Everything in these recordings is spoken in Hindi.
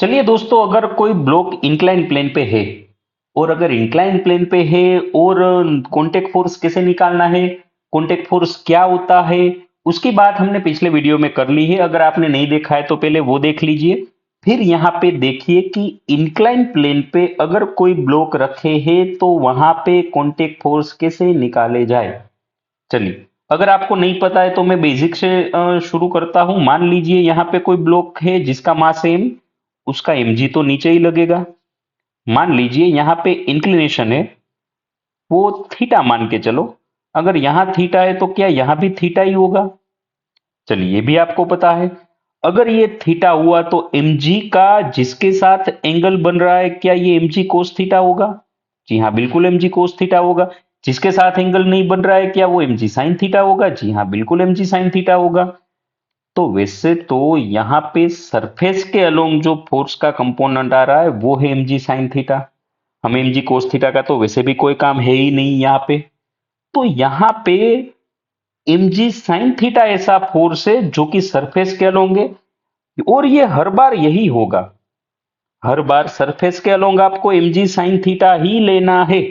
चलिए दोस्तों, अगर कोई ब्लॉक इंक्लाइन प्लेन पे है और अगर इंक्लाइन प्लेन पे है और कॉन्टेक्ट फोर्स कैसे निकालना है, कॉन्टेक्ट फोर्स क्या होता है, उसकी बात हमने पिछले वीडियो में कर ली है। अगर आपने नहीं देखा है तो पहले वो देख लीजिए। फिर यहाँ पे देखिए कि इंक्लाइन प्लेन पे अगर कोई ब्लॉक रखे है तो वहां पे कॉन्टेक्ट फोर्स कैसे निकाले जाए। चलिए, अगर आपको नहीं पता है तो मैं बेसिक से शुरू करता हूं। मान लीजिए यहाँ पे कोई ब्लॉक है जिसका मास एम, उसका mg तो नीचे ही लगेगा। मान लीजिए यहाँ पे इंक्लिनेशन है, वो थीटा मान के चलो। अगर यहाँ थीटा है तो क्या यहाँ भी थीटा ही होगा? चलिए, ये भी आपको पता है। अगर ये थीटा हुआ तो mg का जिसके साथ एंगल बन रहा है, क्या ये mg कोस थीटा होगा? जी हाँ, बिल्कुल mg कोस थीटा होगा। जिसके साथ एंगल नहीं बन रहा है, क्या वो mg साइन थीटा होगा? जी हाँ, बिल्कुल mg साइन थीटा होगा। तो वैसे तो यहाँ पे सरफेस के अलोंग जो फोर्स का कंपोनेंट आ रहा है वो है mg साइन थीटा। हमें mg कोस थीटा का तो वैसे भी कोई काम है ही नहीं यहाँ पे। तो यहाँ पे mg साइन थीटा ऐसा फोर्स है जो कि सरफेस के अलोंग है, और ये हर बार यही होगा। हर बार सरफेस के अलोंग आपको mg साइन थीटा ही लेना है।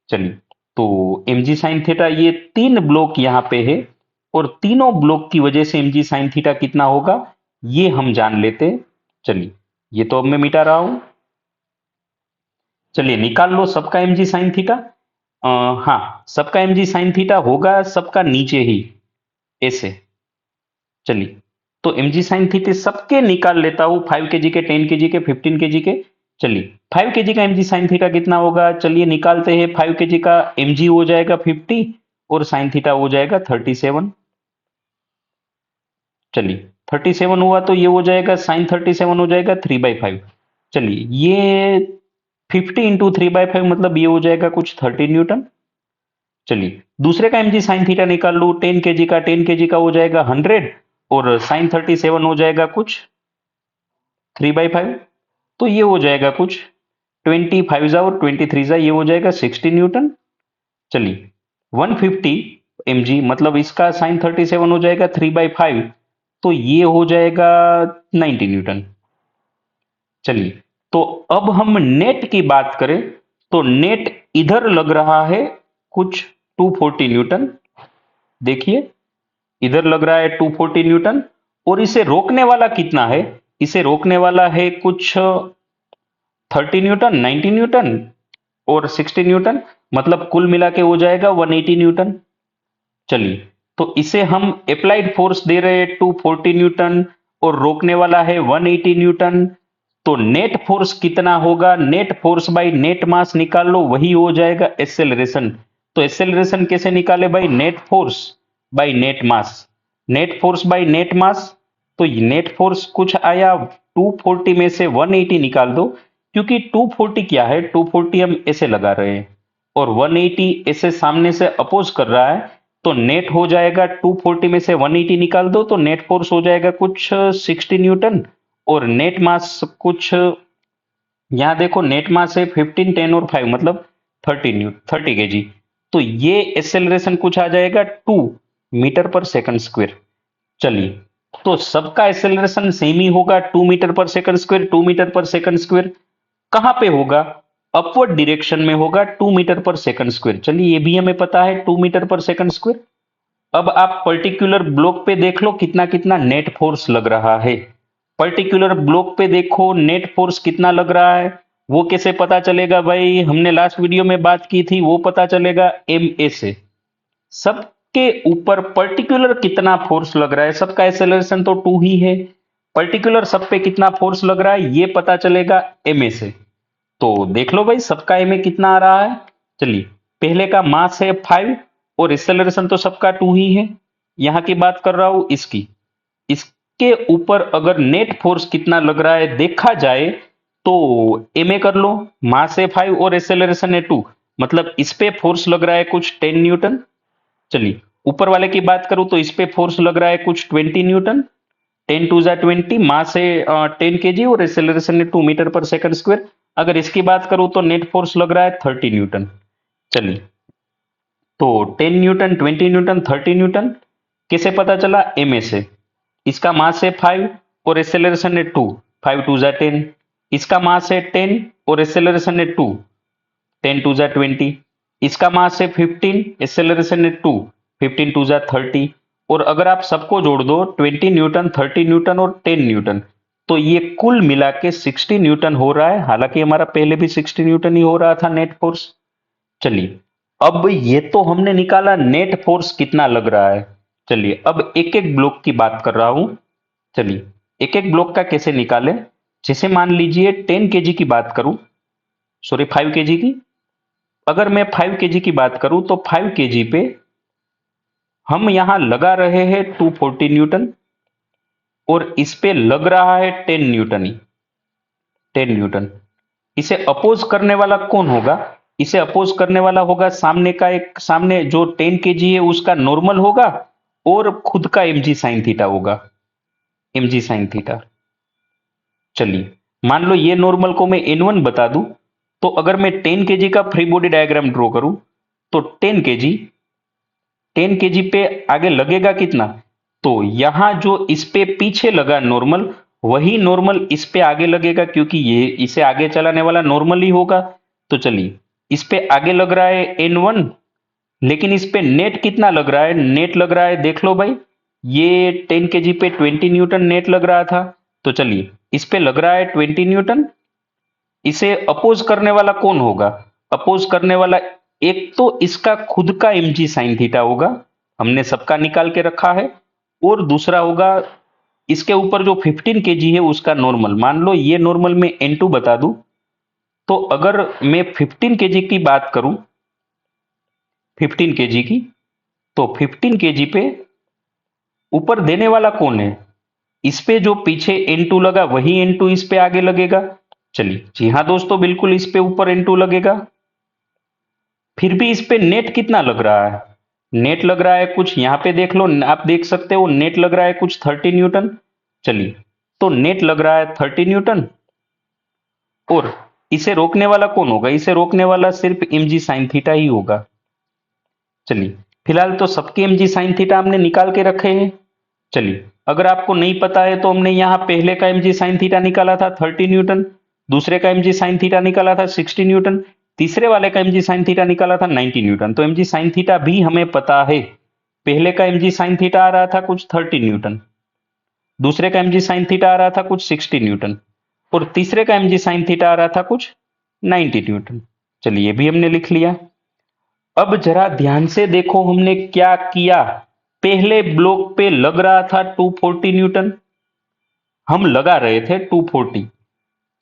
चलिए, तो mg साइन थीटा ये तीन ब्लॉक यहाँ पे है, और तीनों ब्लॉक की वजह से mg साइन थीटा कितना होगा ये हम जान लेते हैं। चलिए, ये तो अब मैं मिटा रहा हूं। चलिए, निकाल लो सबका mg साइन थीटा। हाँ, सबका mg साइन थीटा होगा सबका नीचे ही, ऐसे। चलिए, तो mg साइन थीटा सबके निकाल लेता हूं, 5 kg के, 10 kg के, 15 kg के। चलिए, 5 kg का mg साइन थीटा कितना होगा? चलिए निकालते हैं। 5 kg का mg हो जाएगा 50 और साइन थीटा हो जाएगा 37। चलिए, 37 हुआ तो ये हो जाएगा साइन 37 हो जाएगा 3/5। चलिए, ये 50 इंटू 3/5 मतलब ये हो जाएगा कुछ 30 न्यूटन। चलिए, दूसरे का mg साइन थीटा निकाल लो। 10 kg का, 10 kg का हो जाएगा 100 और साइन 37 हो जाएगा कुछ 3/5। तो ये हो जाएगा कुछ 25 जा और 23 जा, ये हो जाएगा 60 न्यूटन। चलिए, 150 mg मतलब इसका साइन 37 हो जाएगा 3/5, तो ये हो जाएगा 90 न्यूटन। चलिए, तो अब हम नेट की बात करें तो नेट इधर लग रहा है कुछ 240 न्यूटन। देखिए, इधर लग रहा है 240 न्यूटन, और इसे रोकने वाला कितना है? इसे रोकने वाला है कुछ 30 न्यूटन, 90 न्यूटन और 60 न्यूटन, मतलब कुल मिला के हो जाएगा 180 न्यूटन। चलिए, तो इसे हम अप्लाइड फोर्स दे रहे हैं 240 न्यूटन और रोकने वाला है 180 न्यूटन। तो नेट फोर्स कितना होगा? नेट फोर्स बाई नेट मास निकाल लो, वही हो जाएगा एक्सेलरेशन। तो एक्सेलरेशन कैसे निकाले भाई? Net force by net mass. Net force by net mass, तो नेट फोर्स कुछ आया 240 में से 180 निकाल दो, क्योंकि 240 क्या है, 240 हम ऐसे लगा रहे हैं और 180 ऐसे सामने से अपोज कर रहा है। तो नेट हो जाएगा 240 में से 180 निकाल दो तो नेट फोर्स हो जाएगा कुछ 60 न्यूटन, और नेट मास कुछ, यहां देखो नेट मास है 15, 10 और 5 मतलब 30 kg। तो ये एक्सेलरेशन कुछ आ जाएगा 2 मीटर पर सेकंड स्क्वायर। चलिए, तो सबका एक्सेलरेशन सेम ही होगा, 2 मीटर पर सेकंड स्क्वायर। 2 मीटर पर सेकंड स्क्वायर कहां पे होगा? अपवर्ड डायरेक्शन में होगा, 2 मीटर पर सेकंड स्क्वायर। चलिए, ये भी हमें पता है 2 मीटर पर सेकंड स्क्वायर। अब आप पर्टिकुलर ब्लॉक पे देख लो कितना कितना नेट फोर्स लग रहा है। पर्टिकुलर ब्लॉक पे देखो नेट फोर्स कितना लग रहा है। वो कैसे पता चलेगा भाई? हमने लास्ट वीडियो में बात की थी, वो पता चलेगा एम ए से। सबके ऊपर पर्टिकुलर कितना फोर्स लग रहा है, सबका एक्सेलरेशन तो 2 ही है, पर्टिकुलर सब पे कितना फोर्स लग रहा है ये पता चलेगा एम ए से। तो देख लो भाई सबका एम ए कितना आ रहा है। चलिए, पहले का मास है 5 और एक्सेलरेशन तो सबका 2 ही है। यहां की बात कर रहा हूं इसकी, इसके ऊपर अगर नेट फोर्स कितना लग रहा है देखा जाए तो एम ए कर लो। मास है 5 और एक्सेलरेशन है 2, मतलब इस पे फोर्स लग रहा है कुछ 10 न्यूटन। चलिए, ऊपर वाले की बात करूं तो इस पे फोर्स लग रहा है कुछ 20 न्यूटन। 10 टू जा 20, मास है 10 kg और एक्सेलरेशन है 2 मीटर पर सेकंड स्क्वायर। अगर इसकी बात करूं तो नेट फोर्स लग रहा है 30 न्यूटन। चलिए, तो 10 न्यूटन, 20 न्यूटन, 30 न्यूटन कैसे पता चला? एम ए से। इसका मास है 5 और एक्सेलरेशन है 2, 5 टू जा 10, इसका मास है 10 और एक्सेलरेशन है 2, 10 टू जा 20। इसका मास है 15, एक्सेलरेशन है 2, 15 टू जा 30। और अगर आप सबको जोड़ दो 20 न्यूटन, 30 न्यूटन और 10 न्यूटन, तो ये कुल मिला के 60 न्यूटन हो रहा है। हालांकि हमारा पहले भी 60 न्यूटन ही हो रहा था नेट फोर्स। चलिए, अब ये तो हमने निकाला नेट फोर्स कितना लग रहा है। चलिए, अब एक एक ब्लॉक की बात कर रहा हूं। चलिए, एक एक ब्लॉक का कैसे निकालें। जैसे मान लीजिए 10 केजी की बात करूं, सॉरी 5 केजी की। अगर मैं 5 केजी की बात करूं तो 5 केजी पे हम यहां लगा रहे हैं 240 न्यूटन और इस पे लग रहा है 10 न्यूटन ही, 10 न्यूटन। इसे अपोज करने वाला कौन होगा। इसे अपोज करने वाला होगा सामने का एक, सामने जो 10 केजी है उसका नॉर्मल होगा और खुद का mg साइन थीटा होगा, mg साइन थीटा। चलिए, मान लो ये नॉर्मल को मैं n1 बता दूं, तो अगर मैं 10 केजी का फ्री बॉडी डायग्राम ड्रॉ करूं तो 10 केजी, 10 केजी पे आगे लगेगा कितना। तो यहां जो इस पे पीछे लगा नॉर्मल, वही नॉर्मल इस पे आगे लगेगा, क्योंकि ये इसे आगे चलाने वाला नॉर्मल ही होगा। तो चलिए, इस पे आगे लग रहा है n1, लेकिन इस पे नेट कितना लग रहा है। नेट लग रहा है, देख लो भाई, ये 10 केजी पे 20 न्यूटन नेट लग रहा था। तो चलिए, इस पे लग रहा है 20 न्यूटन। इसे अपोज करने वाला कौन होगा। अपोज करने वाला एक तो इसका खुद का mg साइन थीटा होगा, हमने सबका निकाल के रखा है। और दूसरा होगा इसके ऊपर जो 15 केजी है उसका नॉर्मल। मान लो ये नॉर्मल में n2 बता दूं, तो अगर मैं 15 केजी की बात करूं, 15 केजी की, तो 15 केजी पे ऊपर देने वाला कौन है। इस पे जो पीछे n2 लगा वही n2 इस पे आगे लगेगा। चलिए, जी हाँ दोस्तों, बिल्कुल इस पे ऊपर n2 लगेगा। फिर भी इस पे नेट कितना लग रहा है। नेट लग रहा है कुछ, यहां पे देख लो, आप देख सकते हो नेट लग रहा है कुछ 30 न्यूटन। चलिए, तो नेट लग रहा है 30 न्यूटन। और इसे रोकने वाला कौन होगा। इसे रोकने वाला सिर्फ mg साइन थीटा ही होगा। चलिए, फिलहाल तो सबके mg साइन थीटा हमने निकाल के रखे हैं। चलिए, अगर आपको नहीं पता है तो हमने यहाँ पहले का mg साइन थीटा निकाला था 30 न्यूटन, दूसरे का mg साइन थीटा निकाला था 60 न्यूटन, तीसरे वाले का mg साइन थीटा निकाला था 90 न्यूटन। तो mg साइन थीटा भी हमें पता है। पहले का mg साइन थीटा आ रहा था कुछ 30 न्यूटन, दूसरे का mg साइन थीटा आ रहा था कुछ 60 न्यूटन, और तीसरे का mg साइन थीटा आ रहा था कुछ 90 न्यूटन। चलिए, ये भी हमने लिख लिया। अब जरा ध्यान से देखो हमने क्या किया। पहले ब्लॉक पे लग रहा था 240 न्यूटन, हम लगा रहे थे 240।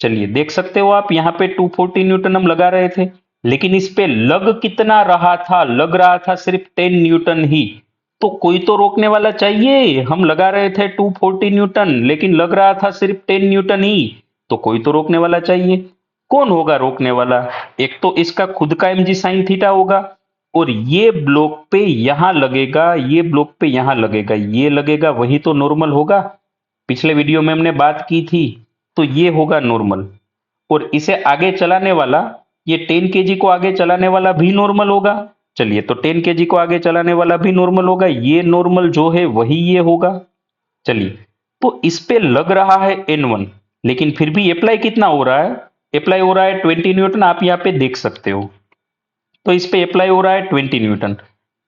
चलिए, देख सकते हो आप यहाँ पे 240 न्यूटन हम लगा रहे थे, लेकिन इस पे लग कितना रहा था। लग रहा था सिर्फ 10 न्यूटन ही। तो कोई तो रोकने वाला चाहिए। हम लगा रहे थे 240 न्यूटन लेकिन लग रहा था सिर्फ 10 न्यूटन ही, तो कोई तो रोकने वाला चाहिए। कौन होगा रोकने वाला। एक तो इसका खुद का mg साइन थीटा होगा, और ये ब्लॉक पे यहां लगेगा, ये ब्लॉक पे यहां लगेगा, ये लगेगा, वही तो नॉर्मल होगा। पिछले वीडियो में हमने बात की थी। तो ये होगा नॉर्मल। और इसे आगे चलाने वाला, ये 10 केजी को आगे चलाने वाला भी नॉर्मल होगा। चलिए, तो 10 केजी को आगे चलाने वाला भी नॉर्मल होगा, ये नॉर्मल जो है वही ये होगा। चलिए, तो इस पे लग रहा है n1, लेकिन फिर भी अप्लाई कितना हो रहा है। अप्लाई हो रहा है 20 न्यूटन, आप यहाँ पे देख सकते हो। तो इस पे अप्लाई हो रहा है 20 न्यूटन,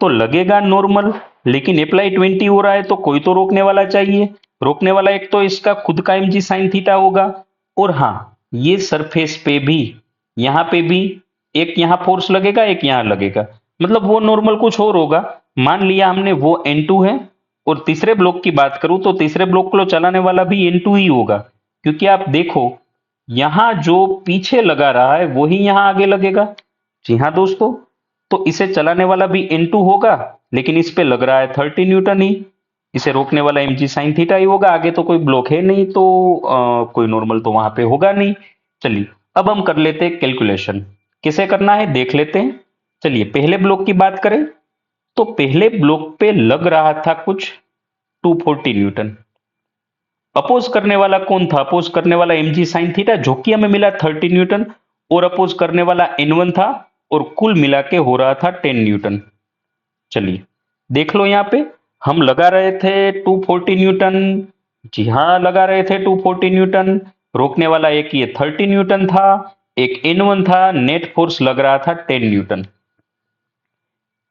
तो लगेगा नॉर्मल, लेकिन अप्लाई 20 हो रहा है तो कोई तो रोकने वाला चाहिए। रोकने वाला एक तो इसका खुद का mg साइन थीटा होगा, और हाँ, ये सरफेस पे भी, यहाँ पे भी एक यहाँ फोर्स लगेगा, एक यहाँ लगेगा, मतलब वो नॉर्मल कुछ और होगा। मान लिया हमने वो n2 है। और तीसरे ब्लॉक की बात करूं तो तीसरे ब्लॉक को चलाने वाला भी n2 ही होगा, क्योंकि आप देखो यहां जो पीछे लगा रहा है वही यहां आगे लगेगा। जी हाँ दोस्तों, तो इसे चलाने वाला भी n2 होगा, लेकिन इस पे लग रहा है 30 न्यूटन ही। इसे रोकने वाला mg साइन थीटा ही होगा, आगे तो कोई ब्लॉक है नहीं, तो कोई नॉर्मल तो वहां पे होगा नहीं। चलिए, अब हम कर लेते हैं कैलकुलेशन। किसे करना है देख लेते हैं। चलिए, पहले ब्लॉक की बात करें तो पहले ब्लॉक पे लग रहा था कुछ 240 न्यूटन। अपोज करने वाला कौन था। अपोज करने वाला mg साइन थीटा, जो कि हमें मिला 30 न्यूटन, और अपोज करने वाला n1 था, और कुल मिला के हो रहा था 10 न्यूटन। चलिए, देख लो यहाँ पे हम लगा रहे थे 240 न्यूटन। जी हाँ, लगा रहे थे 240 न्यूटन, रोकने वाला एक ये 30 न्यूटन था, एक N1 था, नेट फोर्स लग रहा था 10 न्यूटन।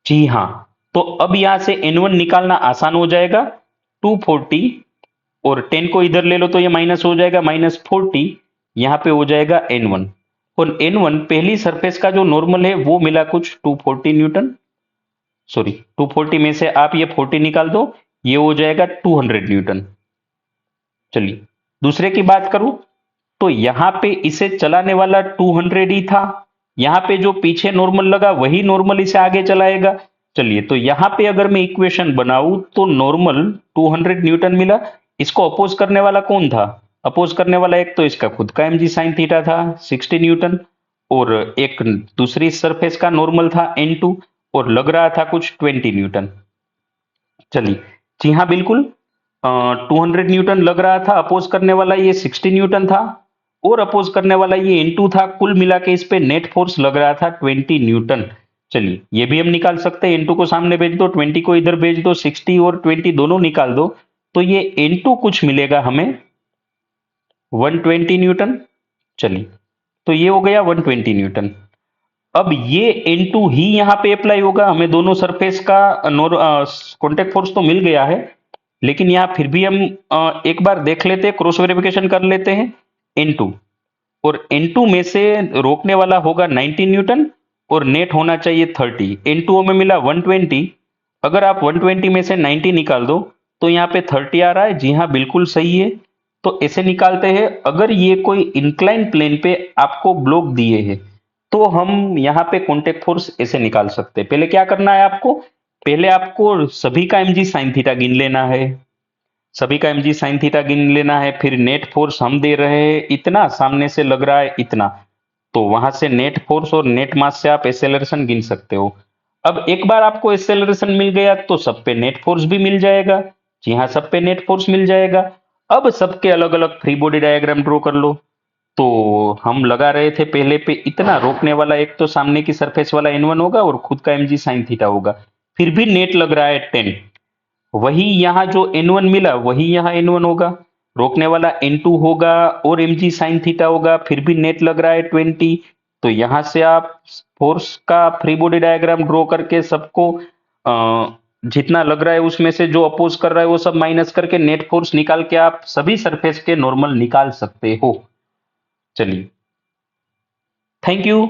जी हाँ, तो अब यहां से N1 निकालना आसान हो जाएगा, 240 और 10 को इधर ले लो तो ये माइनस हो जाएगा, -40, यहाँ पे हो जाएगा N1। और N1 पहली सरफेस का जो नॉर्मल है वो मिला कुछ 240 न्यूटन, सॉरी 240 में से आप ये 40 निकाल दो, ये हो जाएगा 200 न्यूटन। चलिए दूसरे की बात करूं तो यहां पे इसे चलाने वाला 200 ही था, यहां पे जो पीछे नॉर्मल लगा वही नॉर्मल इसे आगे चलाएगा। चलिए तो यहां पे अगर मैं इक्वेशन बनाऊं तो नॉर्मल 200 न्यूटन मिला, इसको अपोज करने वाला कौन था? अपोज करने वाला एक तो इसका खुद का mg sin थीटा था 60 न्यूटन, और एक दूसरी सरफेस का नॉर्मल था N2 और लग रहा था कुछ 20 न्यूटन। चलिए जी हाँ बिल्कुल, 200 न्यूटन लग रहा था, अपोज करने वाला ये 60 न्यूटन था और अपोज करने वाला ये N2 था, कुल मिला के इस पे नेट फोर्स लग रहा था 20 न्यूटन। चलिए ये भी हम निकाल सकते हैं, N2 को सामने भेज दो, 20 को इधर भेज दो, 60 और 20 दोनों निकाल दो, तो ये N2 कुछ मिलेगा हमें 120 न्यूटन। चलिए तो ये हो गया 120 न्यूटन। अब ये N2 ही यहाँ पे अप्लाई होगा, हमें दोनों सरफेस का कॉन्टेक्ट फोर्स तो मिल गया है, लेकिन यहाँ फिर भी हम एक बार देख लेते हैं, क्रॉस वेरिफिकेशन कर लेते हैं। N2 और N2 में से रोकने वाला होगा 90 न्यूटन और नेट होना चाहिए 30। N2 में मिला 120, अगर आप 120 में से 90 निकाल दो तो यहाँ पे 30 आ रहा है। जी हाँ बिल्कुल सही है। तो ऐसे निकालते हैं, अगर ये कोई इंक्लाइन प्लेन पे आपको ब्लॉक दिए हैं तो हम यहाँ पे कॉन्टेक्ट फोर्स ऐसे निकाल सकते हैं। पहले क्या करना है आपको, पहले आपको सभी का mg sin थीटा गिन लेना है, सभी का mg sin थीटा गिन लेना है, फिर नेट फोर्स हम दे रहे हैं इतना, सामने से लग रहा है इतना, तो वहां से नेट फोर्स और नेट मास से आप एक्सेलरेशन गिन सकते हो। अब एक बार आपको एक्सेलरेशन मिल गया तो सब पे नेट फोर्स भी मिल जाएगा। जी हाँ, सब पे नेट फोर्स मिल जाएगा। अब सबके अलग अलग फ्री बॉडी डायग्राम ड्रॉ कर लो। तो हम लगा रहे थे पहले पे इतना, रोकने वाला एक तो सामने की सरफेस वाला N1 होगा और खुद का mg sin थीटा होगा, फिर भी नेट लग रहा है 10, वही यहाँ जो N1 मिला वही यहाँ N1 होगा, रोकने वाला N2 होगा और mg sin थीटा होगा, फिर भी नेट लग रहा है 20। तो यहां से आप फोर्स का फ्री बॉडी डायग्राम ड्रॉ करके सबको जितना लग रहा है उसमें से जो अपोज कर रहा है वो सब माइनस करके नेट फोर्स निकाल के आप सभी सरफेस के नॉर्मल निकाल सकते हो। चलिए, थैंक यू।